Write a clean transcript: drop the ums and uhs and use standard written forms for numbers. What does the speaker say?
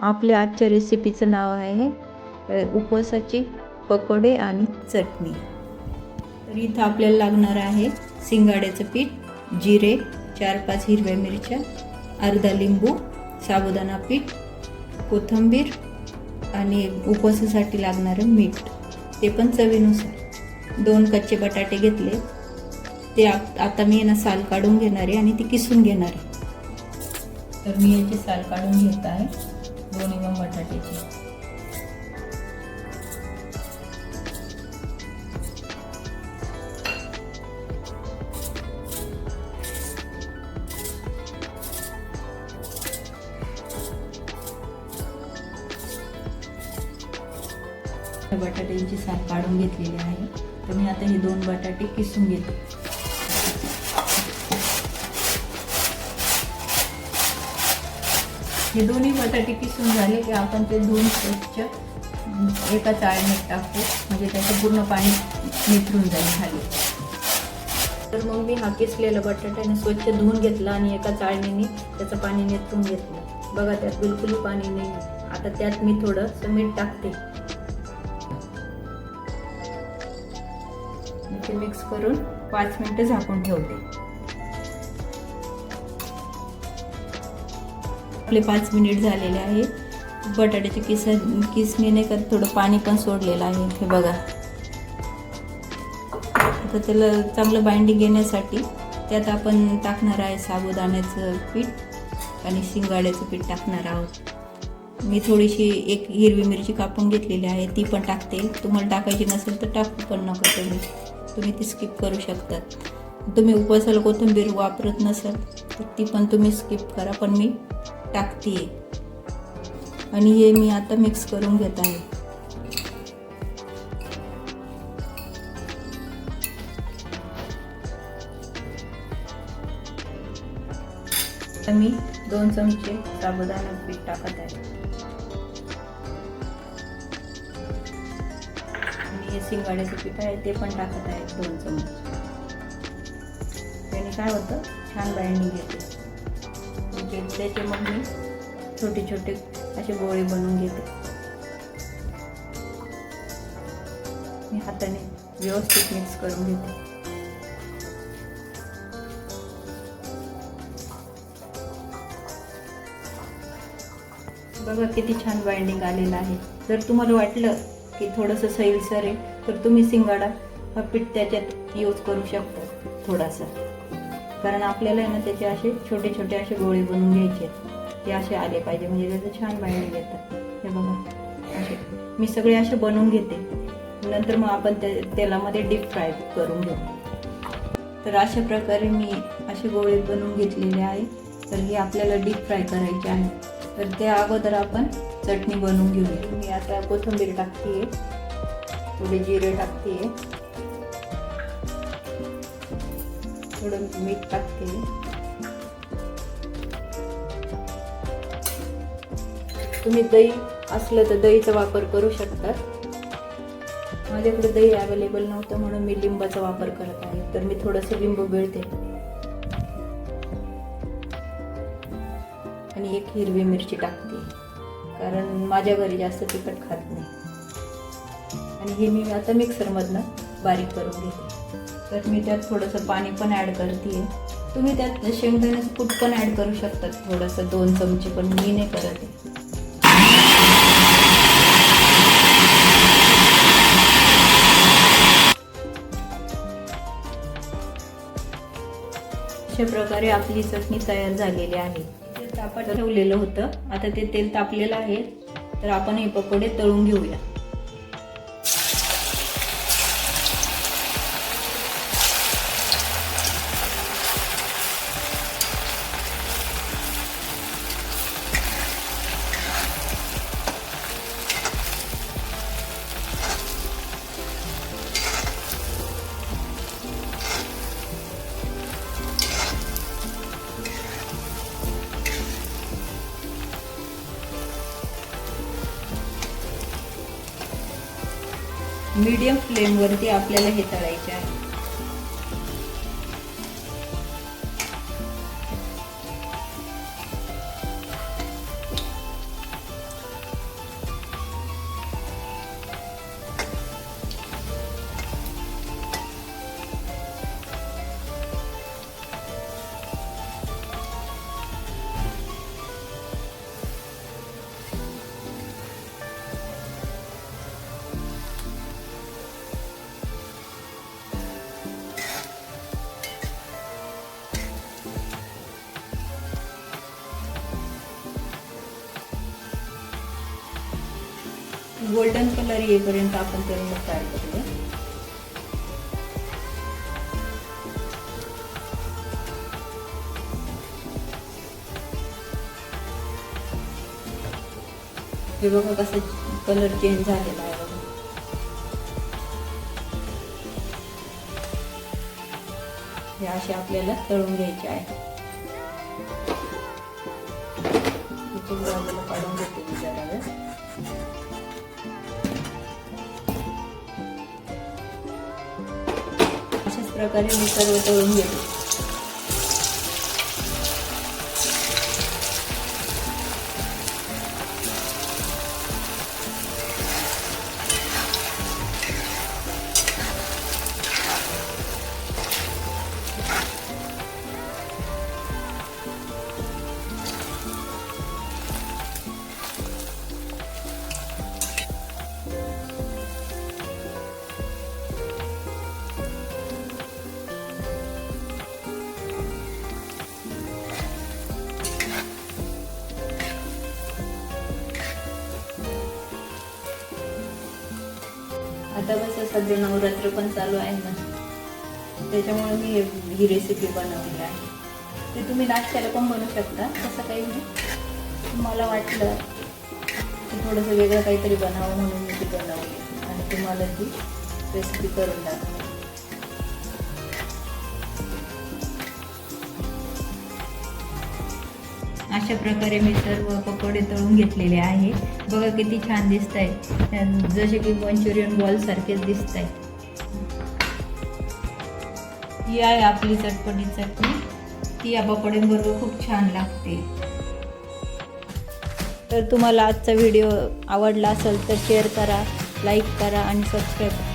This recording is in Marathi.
आपल्या आजच्या रेसिपीचं नाव आहे उपवासाचे पकोडे आणि चटणी। तर इथं आपल्याला लागणार आहे शिंगाड्याचं पीठ, जिरे, 4-5 हिरव्या मिरच्या, अर्धा लिंबू, साबुदाणा पीठ, कोथिंबीर आणि उपवासासाठी लागणारं मीठ, ते पण चवीनुसार। 2 कच्चे बटाटे घेतले, ते आता मी यांना साल काढून घेणार आहे आणि ती किसून घेणार आहे। तर मी याची साल काढून घेत आहे दोन्ही पण बटाट्याची। बटाट्याची साल काढून घेतलेली आहे। तर मी आता हे 2 बटाटे किसून घेते। हे दोन्ही बटाटे किसून झाले की आपण ते धुवून स्वच्छ एका चाळणीत टाकतो, म्हणजे त्याचं पूर्ण पाणी निथळून जाईल खाली। तर मग मी हा किसलेला बटाट्याने स्वच्छ धुवून घेतला आणि एका चाळणीने त्याचं पाणी निथळून घेतलं। बघा, त्यात बिलकुल पाणी नाही। आता त्यात मी थोडंसं मीठ टाकते, ते मिक्स करून 5 मिनिटं झाकून ठेवते। आपले 5 मिनिट झालेले आहे। बटाट्याच्या किसणीने का थोडं पाणी पण सोडलेलं आहे, हे बघा। आता त्याला चांगलं बाइंडिंग येण्यासाठी त्यात आपण टाकणार आहे साबुदाण्याचं पीठ आणि शिंगाड्याचं पीठ टाकणार आहोत। मी थोडीशी एक हिरवी मिरची कापून घेतलेली आहे, ती पण टाकते। तुम्हाला टाकायची नसेल तर टाकू पण नका, तुम्ही ती स्किप करू शकतात। तुम्ही उपवासाला कोथिंबीर वापरत नसाल तर ती पण तुम्ही स्किप करा, पण मी टाकते। आणि हे मी आता मिक्स करून घेत आहे। आता मी 2 चमचे साबुदाणा पीठ टाकत आहे आणि हे शिंगाड्याचं पीठ आहे ते पण टाकत आहे 2 चमचे। त्याने काय होतं, छान बाइंडिंग येते। त्याचे मग मी छोटे छोटे असे गोळे बनवून घेते। मी हाताने व्यवस्थित मिक्स करून घेते। बघा किती छान बाइंडिंग आलेलं आहे। जर तुम्हाला वाटलं की थोडंसं सैलसर आहे तर तुम्ही शिंगाडा हा पीठ त्याच्यात यूज करू शकता थोडासा, कारण आपल्याला आहे ना त्याचे असे छोटे छोटे असे गोळे बनवून घ्यायचे। ते असे आले पाहिजे, म्हणजे त्याचं छान बाइंडिंग येतं। हे बघा, असे मी सगळे असे बनवून घेते। नंतर मग आपण तेलामध्ये डीप फ्राय करून घेऊ। तर अशा प्रकारे मी असे गोळे बनवून घेतलेले आहे। तर हे आपल्याला डीप फ्राय करायचे आहे। तर त्या अगोदर आपण चटणी बनवून घेऊया। मी आता कोथिंबीर टाकते, थोडे जिरे टाकते, थोडं मीठ टाकते, तुम्ही दही असलं तर दहीचा वापर करू शकता। माझ्याकडे दही अवेलेबल नव्हतं म्हणून मी लिंबाचा वापर करत आहे। तर मी थोडंसं लिंबू पिळते आणि एक हिरवी मिरची टाकते, कारण माझ्या घरी जास्त तिखट खात नाही। आणि हे मी आता मिक्सरमधनं बारीक करून घेते। तर मी त्यात थोडंसं पाणी पण ॲड करते। तुम्ही त्यात शेंगदाण्याचं कूट पण ॲड करू शकतात, थोडंसं 2 चमचे, पण मी नाही करत आहे। अशा प्रकारे आपली चटणी तयार झालेली आहे। तेल तापत ठेवलेलं होतं, आता ते तेल तापलेलं आहे। तर आपण हे पकोडे तळून घेऊया। मीडियम फ्लेमवरती आपल्याला हे तळायचे आहे। गोल्डन कलर येईपर्यंत आपण तळून फ्राय करूया. हे बघा कसं कलर चेंज झालेला आहे बघा. हे असे आपल्याला तळून घ्यायचे आहे. बाजूला काढून घेते मी जरा वेळ. अशाच प्रकारे मी सर्व तळून घेते. आता कसं सध्या नवरात्र पण चालू आहे ना, त्याच्यामुळे मी ही रेसिपी बनवली आहे. ते तुम्ही नाश्त्याला पण बनवू शकता, तसं काही नाही. मला वाटलं की थोडंसं वेगळं काहीतरी बनावं म्हणून मी ती बनवली आणि तुम्हाला ती रेसिपी करून दाखवली. अशा प्रकारे मी सर्व पकोडे तळून घेतलेले आहे. बघा किती छान दिसत आहे, जसे की मंचुरियन बॉल सारखेच दिसत आहे. ही आहे आपली चटपटी चटणी, ती या पकोड्यांबरोबर खूप छान लागते. तर तुम्हाला आजचा व्हिडिओ आवडला असेल तर शेअर करा, लाईक करा आणि सबस्क्राईब करा.